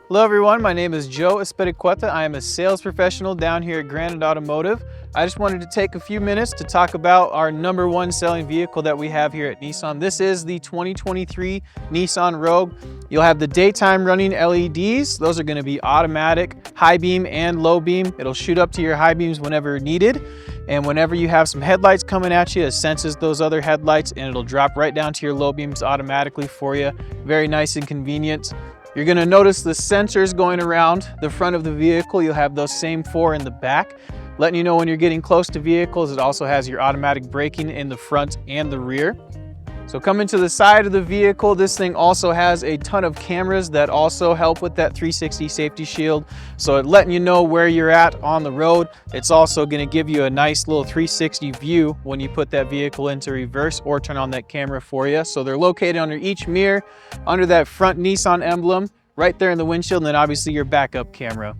Hello everyone, my name is Joe Espericueta. I am a sales professional down here at Granite Automotive. I just wanted to take a few minutes to talk about our #1 selling vehicle that we have here at Nissan. This is the 2023 Nissan Rogue. You'll have the daytime running LEDs. Those are going to be automatic, high beam and low beam. It'll shoot up to your high beams whenever needed. And whenever you have some headlights coming at you, it senses those other headlights and it'll drop right down to your low beams automatically for you. Very nice and convenient. You're going to notice the sensors going around the front of the vehicle. You'll have those same 4 in the back, letting you know when you're getting close to vehicles. It also has your automatic braking in the front and the rear. So coming to the side of the vehicle, this thing also has a ton of cameras that also help with that 360 safety shield. So it letting you know where you're at on the road. It's also going to give you a nice little 360 view when you put that vehicle into reverse or turn on that camera for you. So they're located under each mirror, under that front Nissan emblem, right there in the windshield, and then obviously your backup camera.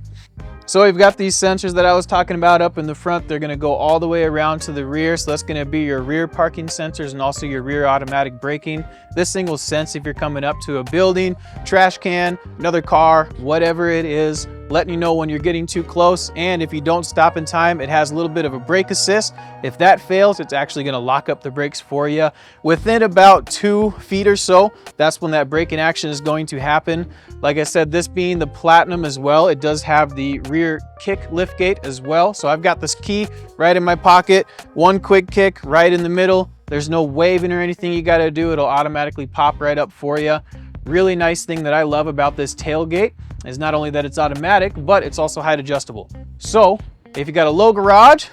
So we've got these sensors that I was talking about up in the front. They're going to go all the way around to the rear. So that's going to be your rear parking sensors and also your rear automatic braking. This thing will sense if you're coming up to a building, trash can, another car, whatever it is, letting you know when you're getting too close. And if you don't stop in time, it has a little bit of a brake assist. If that fails, it's actually going to lock up the brakes for you. Within about 2 feet or so, that's when that braking action is going to happen. Like I said, this being the Platinum as well, it does have the rear kick lift gate as well. So I've got this key right in my pocket, one quick kick right in the middle. There's no waving or anything you got to do. It'll automatically pop right up for you. Really nice thing that I love about this tailgate is not only that it's automatic, but it's also height adjustable. So if you got a low garage,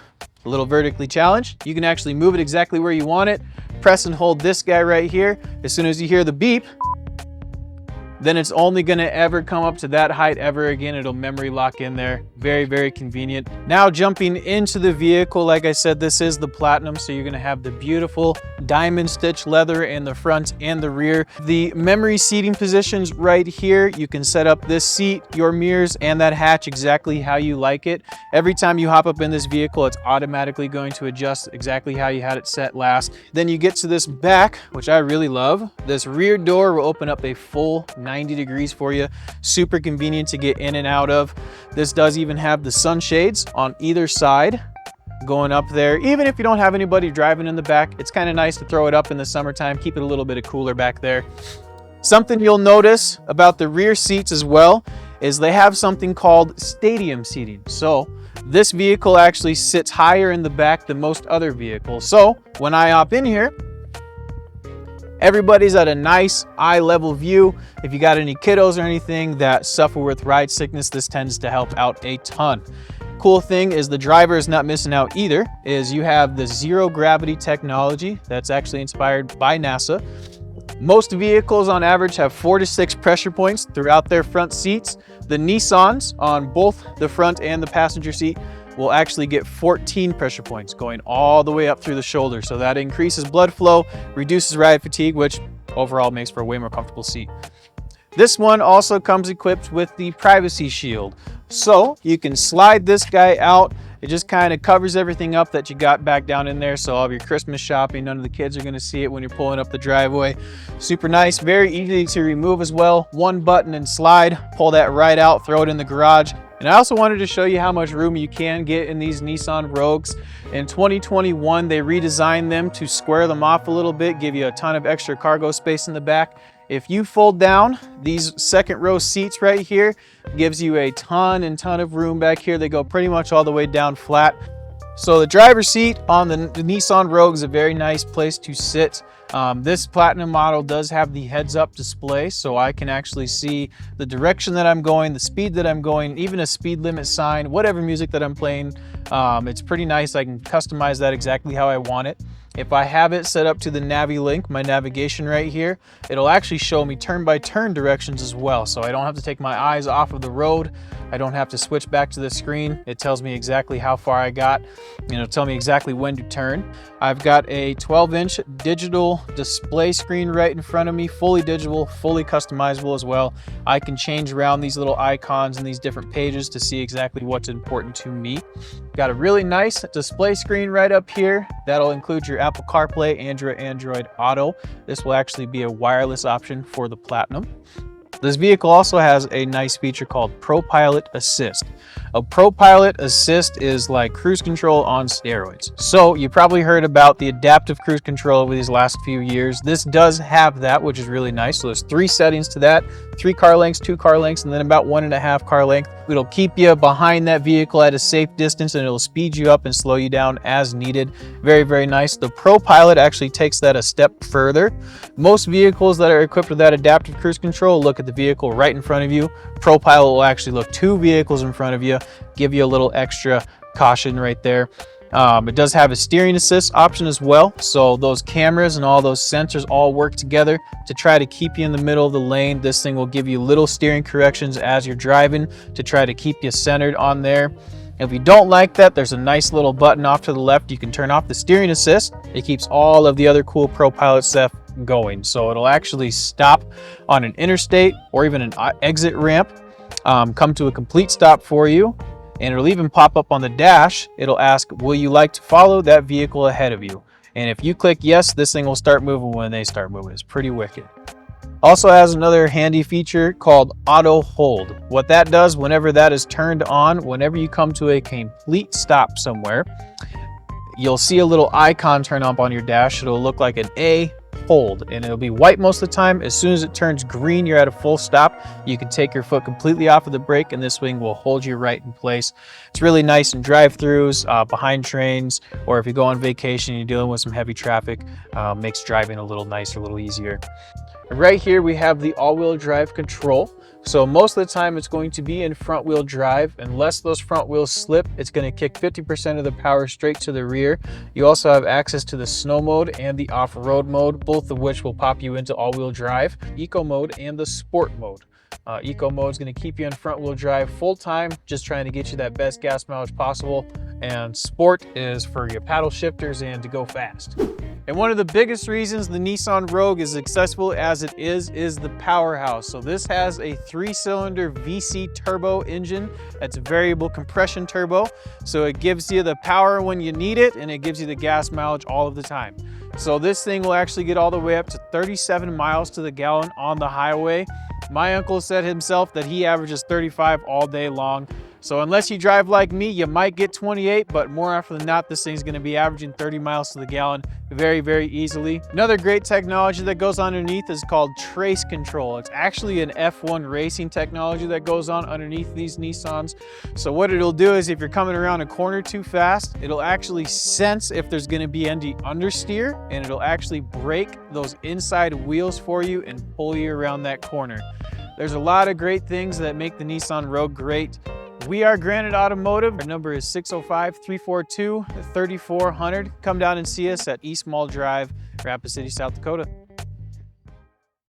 a little vertically challenged, you can actually move it exactly where you want it. Press and hold this guy right here. As soon as you hear the beep, then it's only going to ever come up to that height ever again. It'll memory lock in there. Very, very convenient. Now jumping into the vehicle, like I said, this is the Platinum, so you're going to have the beautiful diamond stitch leather in the front and the rear. The memory seating positions right here, you can set up this seat, your mirrors, and that hatch exactly how you like it. Every time you hop up in this vehicle, it's automatically going to adjust exactly how you had it set last. Then you get to this back, which I really love. This rear door will open up a full 90 degrees for you. Super convenient to get in and out of. This does even have the sunshades on either side going up there. Even if you don't have anybody driving in the back, it's kind of nice to throw it up in the summertime, keep it a little bit cooler back there. Something you'll notice about the rear seats as well is they have something called stadium seating. So this vehicle actually sits higher in the back than most other vehicles. So when I hop in here, everybody's at a nice eye level view. If you got any kiddos or anything that suffer with ride sickness, this tends to help out a ton. Cool thing is the driver is not missing out either, is you have the zero gravity technology that's actually inspired by NASA. Most vehicles on average have 4 to 6 pressure points throughout their front seats. The Nissans on both the front and the passenger seat will actually get 14 pressure points going all the way up through the shoulder. So that increases blood flow, reduces ride fatigue, which overall makes for a way more comfortable seat. This one also comes equipped with the privacy shield. So you can slide this guy out. It just kind of covers everything up that you got back down in there. So all of your Christmas shopping, none of the kids are going to see it when you're pulling up the driveway. Super nice, very easy to remove as well. One button and slide, pull that right out, throw it in the garage. And I also wanted to show you how much room you can get in these Nissan Rogues. In 2021, they redesigned them to square them off a little bit, give you a ton of extra cargo space in the back. If you fold down these second row seats right here, gives you a ton of room back here. They go pretty much all the way down flat. So the driver's seat on the Nissan Rogue is a very nice place to sit. This Platinum model does have the heads-up display, so I can actually see the direction that I'm going, the speed that I'm going, even a speed limit sign, whatever music that I'm playing. It's pretty nice. I can customize that exactly how I want it. If I have it set up to the NaviLink, my navigation right here, it'll actually show me turn-by-turn directions as well. So I don't have to take my eyes off of the road. I don't have to switch back to the screen. It tells me exactly how far I got, and it'll tell me exactly when to turn. I've got a 12-inch digital display screen right in front of me, fully digital, fully customizable as well. I can change around these little icons and these different pages to see exactly what's important to me. Got a really nice display screen right up here. That'll include your Apple CarPlay, Android Auto. This will actually be a wireless option for the Platinum. This vehicle also has a nice feature called ProPilot Assist. A ProPilot Assist is like cruise control on steroids. So you probably heard about the adaptive cruise control over these last few years. This does have that, which is really nice. So there's 3 settings to that: 3 car lengths, 2 car lengths, and then about 1.5 car length. It'll keep you behind that vehicle at a safe distance, and it'll speed you up and slow you down as needed. Very, very nice. The ProPilot actually takes that a step further. Most vehicles that are equipped with that adaptive cruise control look at the vehicle right in front of you. ProPilot will actually look 2 vehicles in front of you, give you a little extra caution right there. It does have a steering assist option as well, so those cameras and all those sensors all work together to try to keep you in the middle of the lane. This thing will give you little steering corrections as you're driving to try to keep you centered on there. If you don't like that, there's a nice little button off to the left. You can turn off the steering assist. It keeps all of the other cool ProPilot stuff going, so it'll actually stop on an interstate or even an exit ramp, come to a complete stop for you, and it'll even pop up on the dash. It'll ask, will you like to follow that vehicle ahead of you? And if you click yes, this thing will start moving when they start moving. It's pretty wicked. Also has another handy feature called auto hold. What that does, whenever that is turned on, whenever you come to a complete stop somewhere, you'll see a little icon turn up on your dash. It'll look like an A, hold, and it'll be white most of the time. As soon as it turns green, you're at a full stop. You can take your foot completely off of the brake, and this thing will hold you right in place. It's really nice in drive-throughs, behind trains, or if you go on vacation and you're dealing with some heavy traffic. Makes driving a little nicer, a little easier. Right here we have the all-wheel drive control. So most of the time it's going to be in front wheel drive. Unless those front wheels slip, it's going to kick 50% of the power straight to the rear. You also have access to the snow mode and the off-road mode, both of which will pop you into all-wheel drive, eco mode, and the sport mode. Eco mode is going to keep you in front wheel drive full time, just trying to get you that best gas mileage possible. And sport is for your paddle shifters and to go fast. And one of the biggest reasons the Nissan Rogue is accessible as it is the powerhouse. So this has a 3-cylinder VC turbo engine. That's a variable compression turbo. So it gives you the power when you need it, and it gives you the gas mileage all of the time. So this thing will actually get all the way up to 37 miles to the gallon on the highway. My uncle said himself that he averages 35 all day long. So unless you drive like me, you might get 28, but more often than not, this thing's gonna be averaging 30 miles to the gallon very, very easily. Another great technology that goes underneath is called trace control. It's actually an F1 racing technology that goes on underneath these Nissans. So what it'll do is if you're coming around a corner too fast, it'll actually sense if there's gonna be any understeer, and it'll actually brake those inside wheels for you and pull you around that corner. There's a lot of great things that make the Nissan Rogue great. We are Granite Automotive. Our number is 605-342-3400. Come down and see us at East Mall Drive, Rapid City, South Dakota.